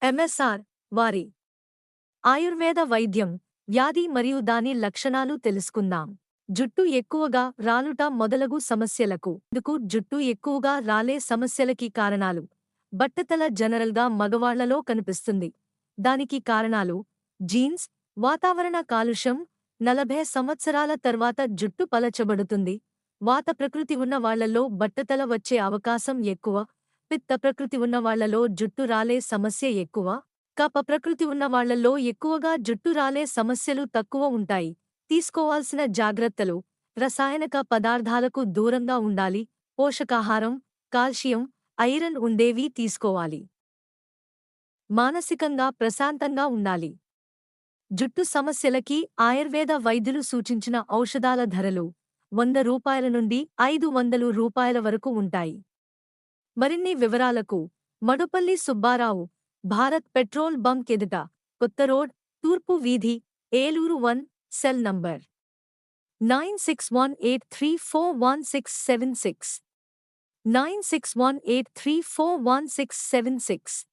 MSR వారి ఆయుర్వేద వైద్యం వ్యాధి మరియు దాని లక్షణాలు తెలుసుకుందాం. జుట్టు ఎక్కువగా రాలుట మొదలగు సమస్యలకు ఎందుకు జుట్టు ఎక్కువగా రాలే సమస్యలకి కారణాలు. బట్టతల జనరల్గా మగవాళ్లలో కనిపిస్తుంది. దానికి కారణాలు జీన్స్, వాతావరణ కాలుష్యం. 40 సంవత్సరాల తర్వాత జుట్టు పలచబడుతుంది. వాత ప్రకృతి ఉన్న వాళ్లలో బట్టతల వచ్చే అవకాశం ఎక్కువ. పిత్త ప్రకృతి ఉన్న వాళ్లలో జుట్టు రాలే సమస్య ఎక్కువ. కఫ ప్రకృతి ఉన్న వాళ్లలో ఎక్కువగా జుట్టు రాలే సమస్యలు తక్కువ ఉంటాయి. తీసుకోవాల్సిన జాగ్రత్తలు: రసాయనిక పదార్థాలకు దూరంగా ఉండాలి. పోషకాహారం, కాల్షియం, ఐరన్ ఉండేవి తీసుకోవాలి. మానసికంగా ప్రశాంతంగా ఉండాలి. జుట్టు సమస్యలకి ఆయుర్వేద వైద్యులు సూచించిన ఔషధాల ధరలు ₹100 నుండి ₹500 వరకు ఉంటాయి. మరిన్ని వివరాలకు మడుపల్లి సుబ్బారావు, భారత్ పెట్రోల్ బంక్ ఎదుట, కొత్త రోడ్, తూర్పు వీధి, ఏలూరు 1, సెల్ నంబర్ 9618341676, 9618341676.